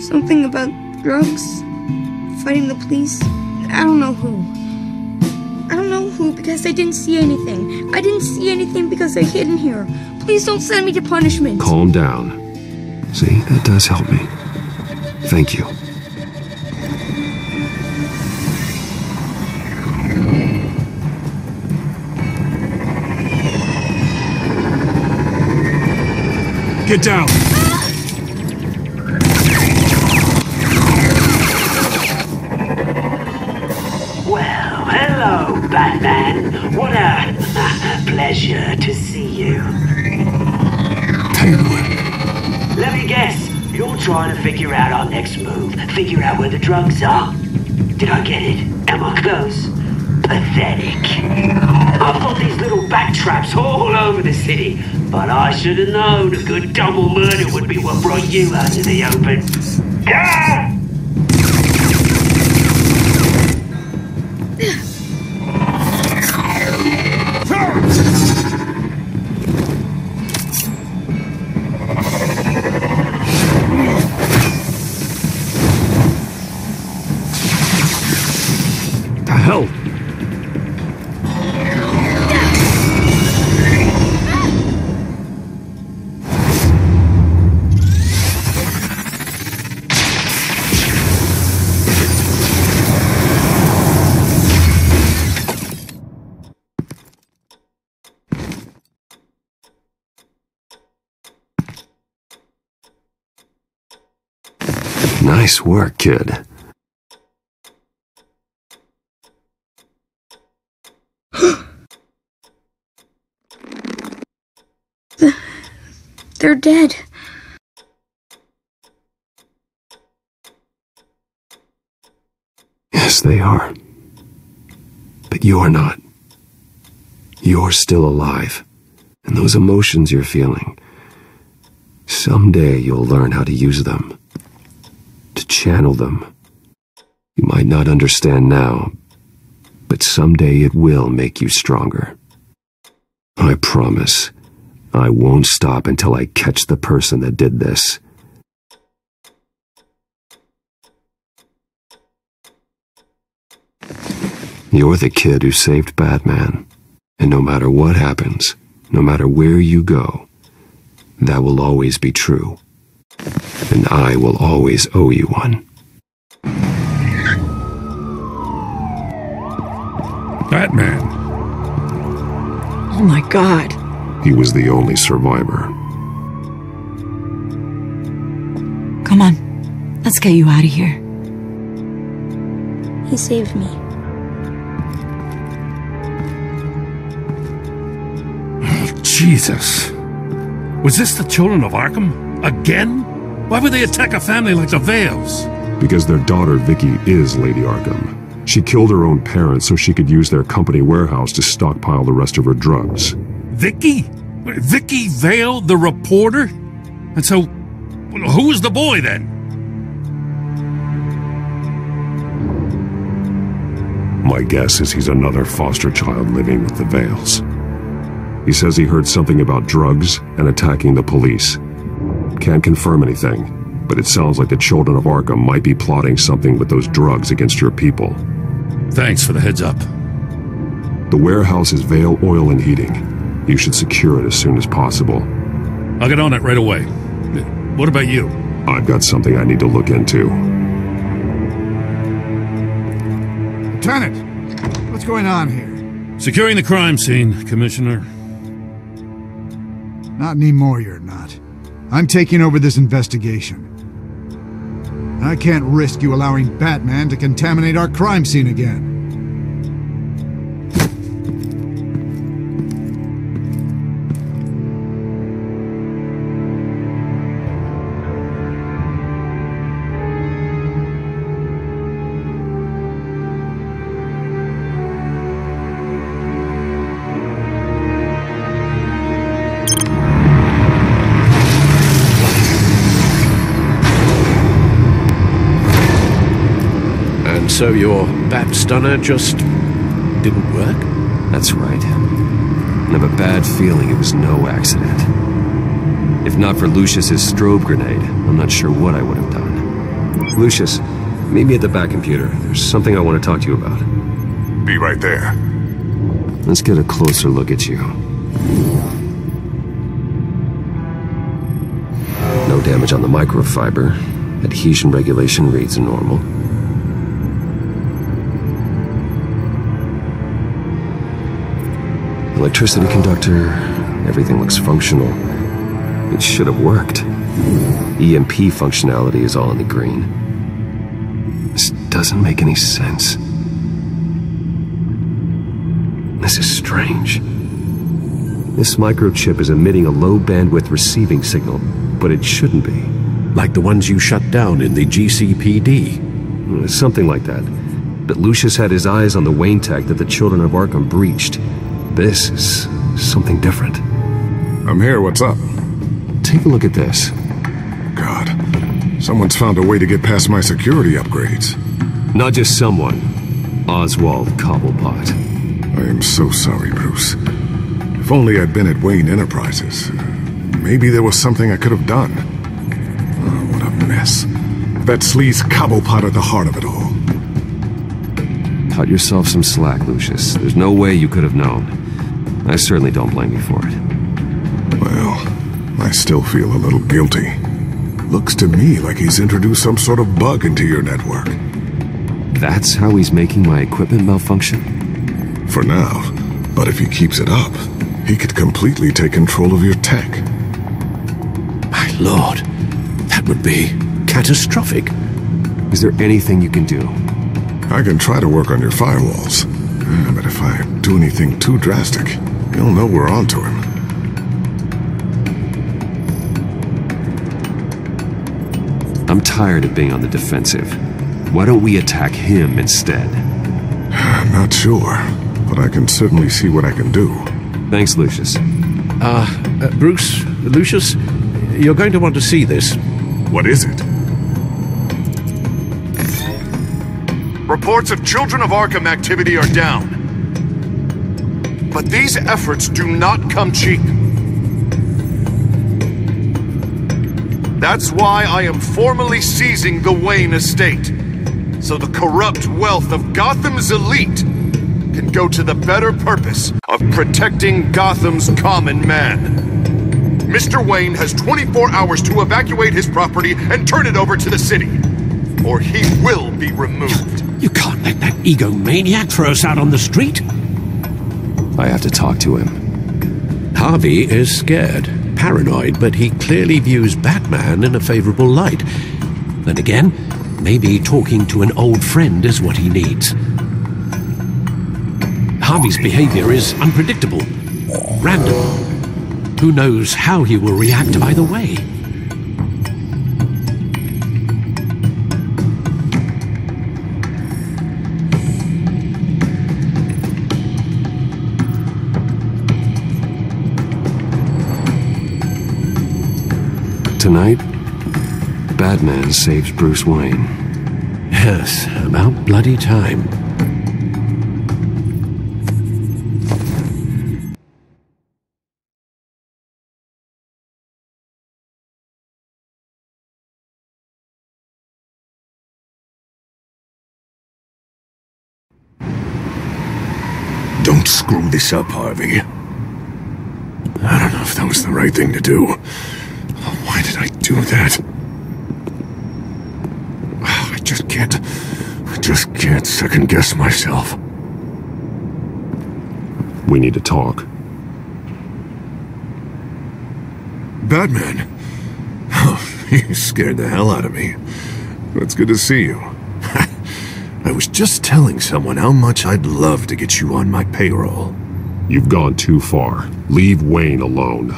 Something about drugs, fighting the police. I don't know who. I don't know who because I didn't see anything. I didn't see anything because I hid in here. Please don't send me to punishment. Calm down. See, that does help me. Thank you. Get down! Well, hello, Batman. What a pleasure to see you. Let me guess, you're trying to figure out our next move. Figure out where the drugs are. Did I get it? Am I close? Pathetic. I've got these little bat traps all over the city, but I should have known a good double murder would be what brought you out to the open. Ah! The hell? Nice work, kid. They're dead. Yes, they are. But you're not. You're still alive. And those emotions you're feeling, someday you'll learn how to use them. To channel them. You might not understand now, but someday it will make you stronger. I promise, I won't stop until I catch the person that did this. You're the kid who saved Batman. And no matter what happens, no matter where you go, that will always be true. And I will always owe you one. Batman. Oh my God. He was the only survivor. Come on, let's get you out of here. He saved me. Jesus. Was this the children of Arkham? Again? Why would they attack a family like the Vales? Because their daughter, Vicky, is Lady Arkham. She killed her own parents so she could use their company warehouse to stockpile the rest of her drugs. Vicky? Vicky Vale, the reporter? And so, who was the boy then? My guess is he's another foster child living with the Vales. He says he heard something about drugs and attacking the police. Can't confirm anything, but it sounds like the children of Arkham might be plotting something with those drugs against your people. Thanks for the heads up. The warehouse is Vale Oil and Heating. You should secure it as soon as possible. I'll get on it right away. What about you? I've got something I need to look into. Lieutenant, what's going on here? Securing the crime scene, Commissioner. Not anymore, you're not. I'm taking over this investigation. I can't risk you allowing Batman to contaminate our crime scene again. So your bat stunner just didn't work? That's right. I have a bad feeling it was no accident. If not for Lucius's strobe grenade, I'm not sure what I would have done. Lucius, meet me at the back computer. There's something I want to talk to you about. Be right there. Let's get a closer look at you. No damage on the microfiber. Adhesion regulation reads normal. Electricity conductor, everything looks functional. It should have worked. EMP functionality is all in the green. This doesn't make any sense. This is strange. This microchip is emitting a low-bandwidth receiving signal, but it shouldn't be. Like the ones you shut down in the GCPD? Something like that. But Lucius had his eyes on the Wayne tech that the children of Arkham breached. This is something different. I'm here, what's up? Take a look at this. God, someone's found a way to get past my security upgrades. Not just someone. Oswald Cobblepot. I am so sorry, Bruce. If only I'd been at Wayne Enterprises. Maybe there was something I could have done. Oh, what a mess. That sleaze Cobblepot at the heart of it all. Cut yourself some slack, Lucius. There's no way you could have known. I certainly don't blame you for it. Well, I still feel a little guilty. Looks to me like he's introduced some sort of bug into your network. That's how he's making my equipment malfunction? For now. But if he keeps it up, he could completely take control of your tech. My lord, that would be catastrophic. Is there anything you can do? I can try to work on your firewalls. But if I do anything too drastic, you'll know we're onto him. I'm tired of being on the defensive. Why don't we attack him instead? Not sure, but I can certainly see what I can do. Thanks, Lucius. Bruce, Lucius, you're going to want to see this. What is it? Reports of Children of Arkham activity are down. But these efforts do not come cheap. That's why I am formally seizing the Wayne estate, so the corrupt wealth of Gotham's elite can go to the better purpose of protecting Gotham's common man. Mr. Wayne has 24 hours to evacuate his property and turn it over to the city, or he will be removed. You can't let that egomaniac throw us out on the street. I have to talk to him. Harvey is scared, paranoid, but he clearly views Batman in a favorable light. Then again, maybe talking to an old friend is what he needs. Harvey's behavior is unpredictable, random. Who knows how he will react either way? Tonight, Batman saves Bruce Wayne. Yes, about bloody time. Don't screw this up, Harvey. I don't know if that was the right thing to do. Why did I do that? I just can't second-guess myself. We need to talk. Batman? Oh, you scared the hell out of me. It's good to see you. I was just telling someone how much I'd love to get you on my payroll. You've gone too far. Leave Wayne alone.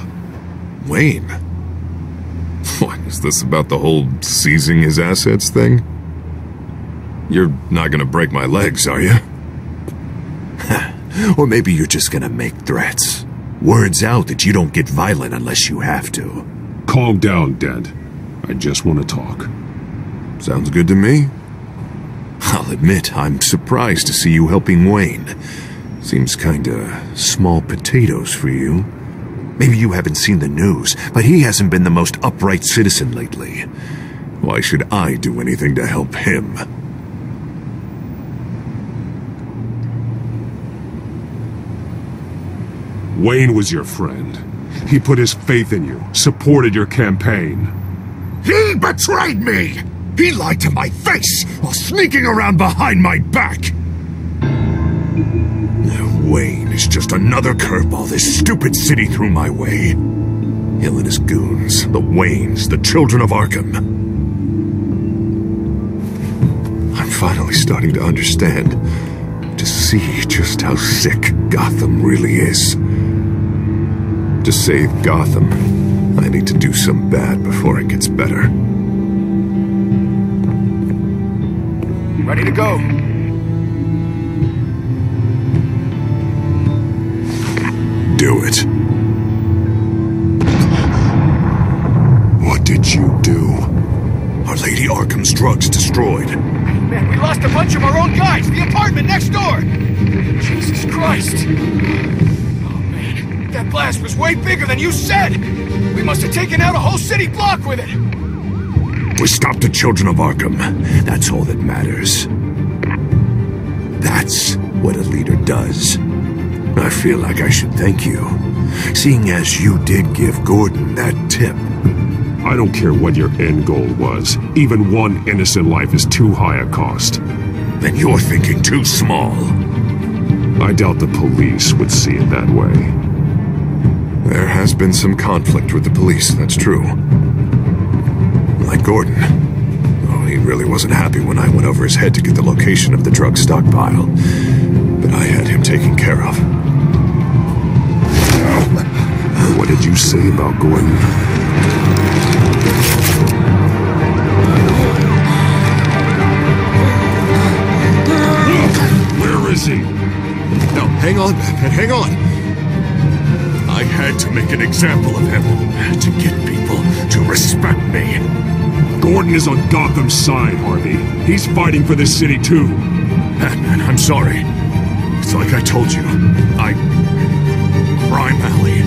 Wayne? What, is this about the whole seizing his assets thing? You're not gonna break my legs, are you? Or maybe you're just gonna make threats. Words out that you don't get violent unless you have to. Calm down, Dent. I just want to talk. Sounds good to me. I'll admit, I'm surprised to see you helping Wayne. Seems kinda small potatoes for you. Maybe you haven't seen the news, but he hasn't been the most upright citizen lately. Why should I do anything to help him? Wayne was your friend. He put his faith in you, supported your campaign. He betrayed me! He lied to my face while sneaking around behind my back! Wayne is just another curveball this stupid city threw my way. Hill and his goons, the Waynes, the children of Arkham. I'm finally starting to understand, to see just how sick Gotham really is. To save Gotham, I need to do some bad before it gets better. Ready to go. Do it. What did you do? Our Lady Arkham's drugs destroyed. Man, we lost a bunch of our own guys. The apartment next door. Jesus Christ. Oh, man. That blast was way bigger than you said. We must have taken out a whole city block with it. We stopped the children of Arkham. That's all that matters. That's what a leader does. I feel like I should thank you, seeing as you did give Gordon that tip. I don't care what your end goal was. Even one innocent life is too high a cost. Then you're thinking too small. I doubt the police would see it that way. There has been some conflict with the police, that's true. Like Gordon. Oh, he really wasn't happy when I went over his head to get the location of the drug stockpile. But I had him taken care of. What did you say about Gordon? Where is he? No, hang on, Batman, hang on. I had to make an example of him to get people to respect me. Gordon is on Gotham's side, Harvey. He's fighting for this city too. Batman, I'm sorry. It's like I told you. Crime Alley.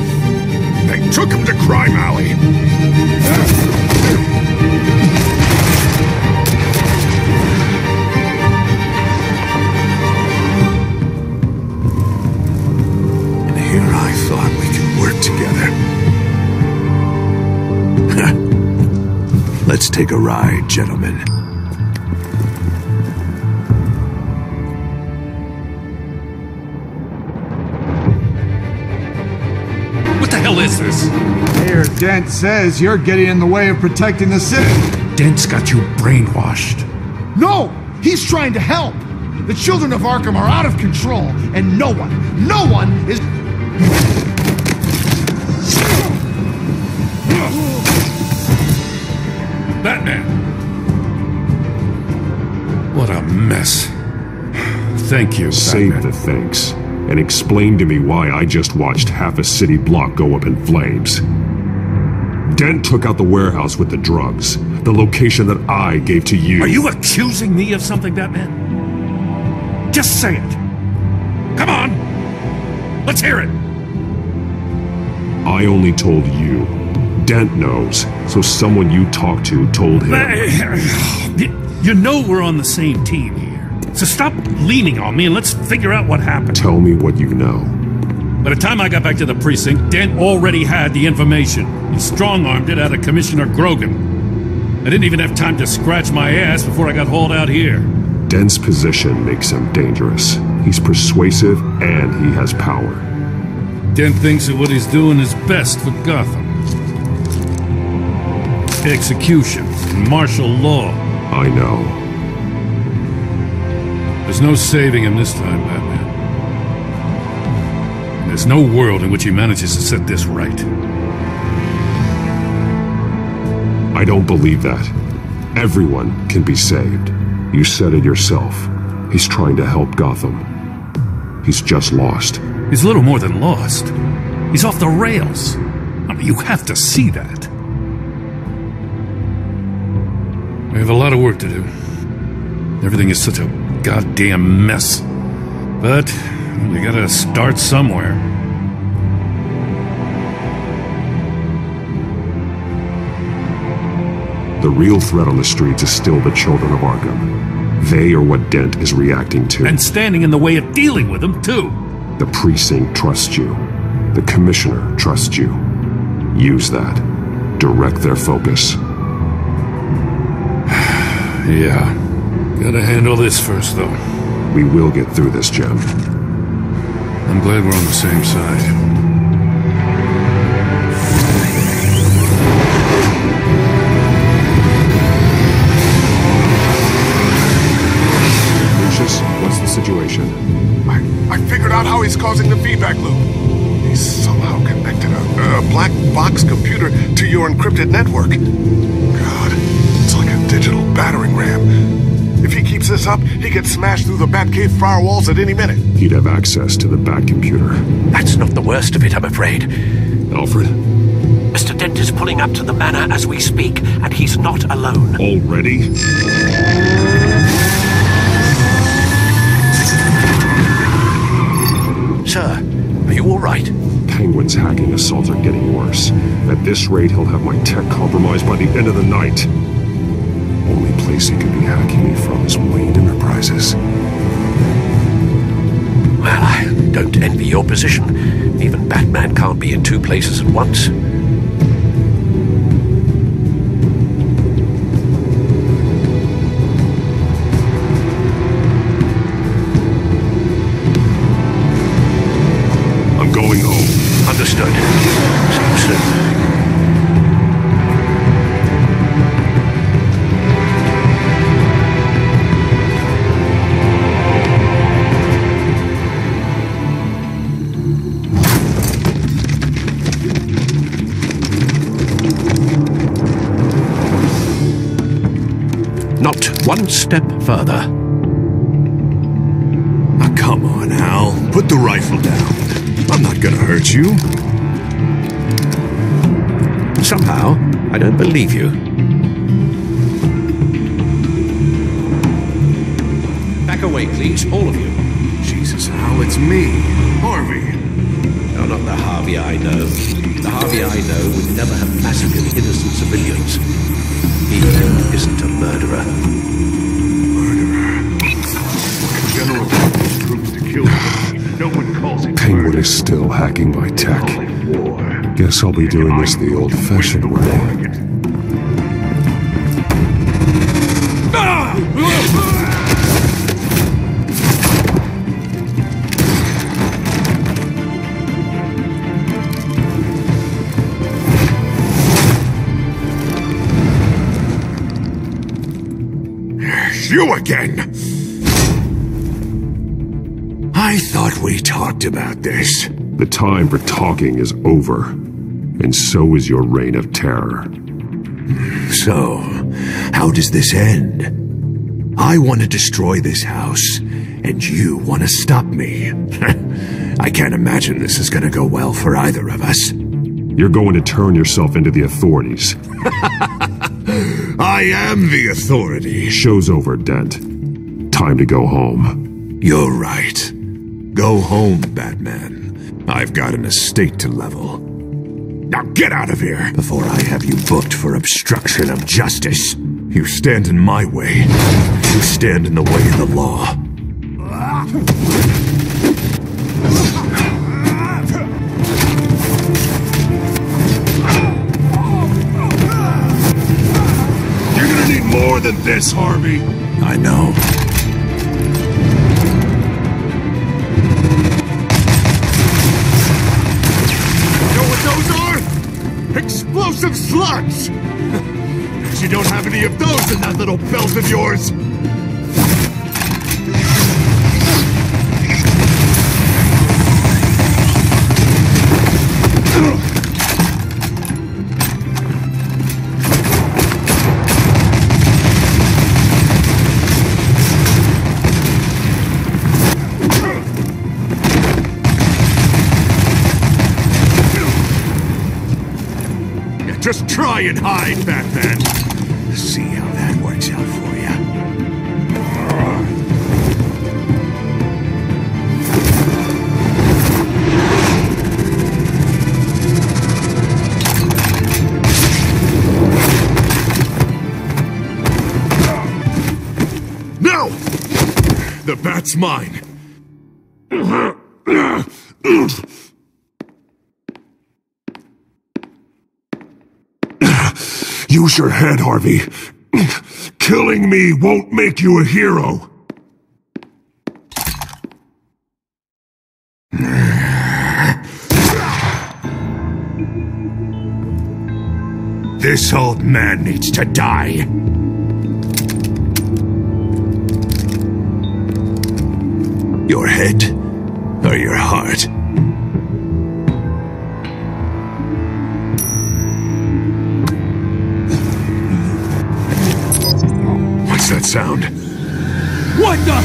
They took him to Crime Alley. together. Let's take a ride, gentlemen. What the hell is this? Mayor Dent says you're getting in the way of protecting the city. Dent's got you brainwashed. No! He's trying to help! The children of Arkham are out of control, and no one is... Batman! What a mess. Thank you, Save Batman. the thanks, and explain to me why I just watched half a city block go up in flames. Dent took out the warehouse with the drugs, the location that I gave to you. Are you accusing me of something, Batman? Just say it. Come on! Let's hear it! I only told you. Dent knows, so someone you talked to told him. You know we're on the same team here. So stop leaning on me and let's figure out what happened. Tell me what you know. By the time I got back to the precinct, Dent already had the information. He strong-armed it out of Commissioner Grogan. I didn't even have time to scratch my ass before I got hauled out here. Dent's position makes him dangerous. He's persuasive and he has power. Dent thinks that what he's doing is best for Gotham. Execution and martial law. I know. There's no saving him this time, Batman. And there's no world in which he manages to set this right. I don't believe that. Everyone can be saved. You said it yourself. He's trying to help Gotham. He's just lost. He's little more than lost. He's off the rails. I mean, you have to see that. We have a lot of work to do. Everything is such a goddamn mess. But we gotta start somewhere. The real threat on the streets is still the children of Arkham. They are what Dent is reacting to. And standing in the way of dealing with them, too. The precinct trusts you. The commissioner trusts you. Use that. Direct their focus. Yeah. Gotta handle this first, though. We will get through this, Jim. I'm glad we're on the same side. What's the situation? I figured out how he's causing the feedback loop. He's somehow connected a black box computer to your encrypted network. God, it's like a digital battering ram. If he keeps this up, he could smash through the Batcave firewalls at any minute. He'd have access to the Bat computer. That's not the worst of it, I'm afraid. Alfred? Mr. Dent is pulling up to the manor as we speak, and he's not alone. Already? Sir, are you all right? Penguin's hacking assaults are getting worse. At this rate, he'll have my tech compromised by the end of the night. Only place he could be hacking me from is Wayne Enterprises. Well, I don't envy your position. Even Batman can't be in two places at once. I'm going home. Understood. See you soon. Not one step further. Oh, come on, Al. Put the rifle down. I'm not gonna hurt you. Somehow, I don't believe you. Back away, please, all of you. Jesus, Al, it's me, Harvey. No, not the Harvey I know. The Harvey I know would never have massacred innocent civilians. He isn't a murderer. Murderer? General troops to kill him. Penguin is still hacking my tech. Guess I'll be doing this the old-fashioned way. You again! I thought we talked about this. The time for talking is over, and so is your reign of terror. So, how does this end? I want to destroy this house, and you want to stop me. I can't imagine this is going to go well for either of us. You're going to turn yourself into the authorities. I am the authority. Show's over, Dent. Time to go home. You're right. Go home, Batman. I've got an estate to level. Now get out of here before I have you booked for obstruction of justice. You stand in my way. You stand in the way of the law. You're gonna need more than this, Harvey. I know. Explosive slugs! You don't have any of those in that little belt of yours! Just try and hide, Batman. See how that works out for you. No! The bat's mine. Use your head, Harvey. Killing me won't make you a hero. This old man needs to die. Your head or your heart? What's that sound? What the?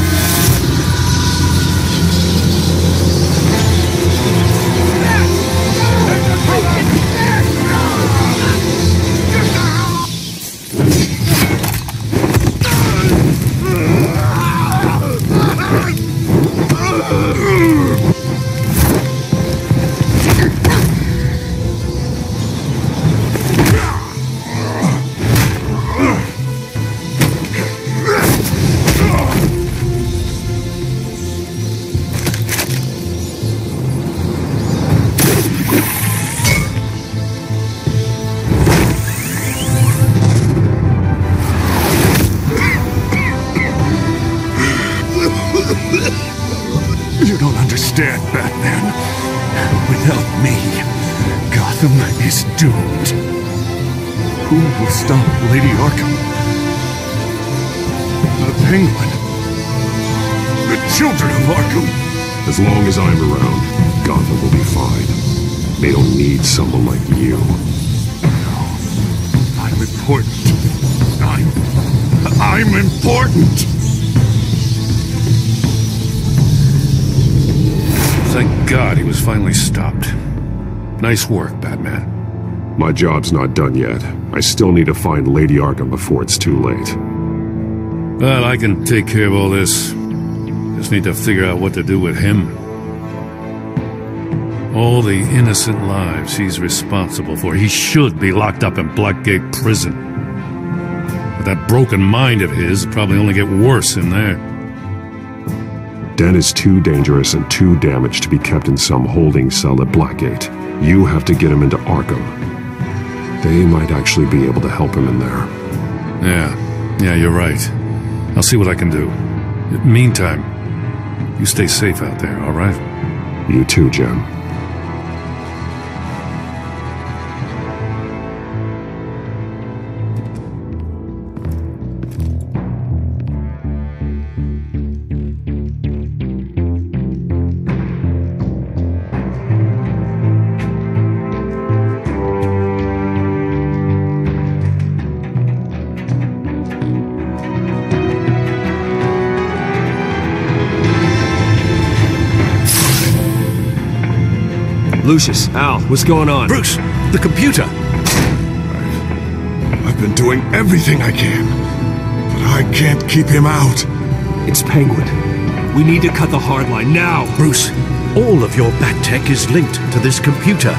You don't understand, Batman. Without me, Gotham is doomed. Who will stop Lady Arkham? The Penguin. The children of Arkham. As long as I'm around, Gotham will be fine. They don't need someone like you. I'm important. I'm important. Thank God he was finally stopped. Nice work, Batman. My job's not done yet. I still need to find Lady Arkham before it's too late. Well, I can take care of all this. Just need to figure out what to do with him. All the innocent lives he's responsible for. He should be locked up in Blackgate Prison. But that broken mind of his will probably only get worse in there. Dent is too dangerous and too damaged to be kept in some holding cell at Blackgate. You have to get him into Arkham. They might actually be able to help him in there. Yeah, you're right. I'll see what I can do. Meantime, you stay safe out there, all right? You too, Jim. Lucius, Al, what's going on? Bruce, the computer! I've been doing everything I can, but I can't keep him out. It's Penguin. We need to cut the hard line now! Bruce, all of your bat tech is linked to this computer.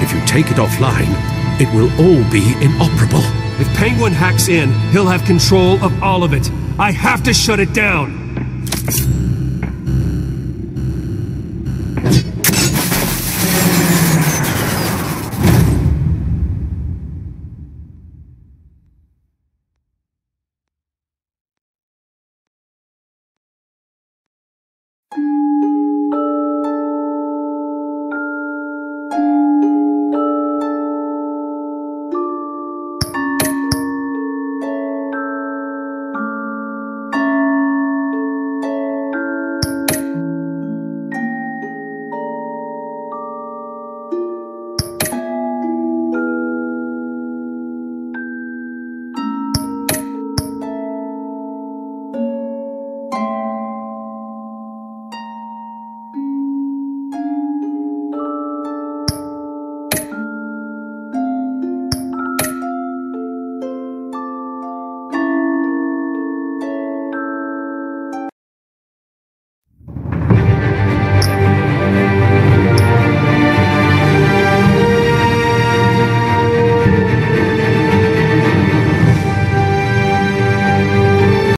If you take it offline, it will all be inoperable. If Penguin hacks in, he'll have control of all of it. I have to shut it down!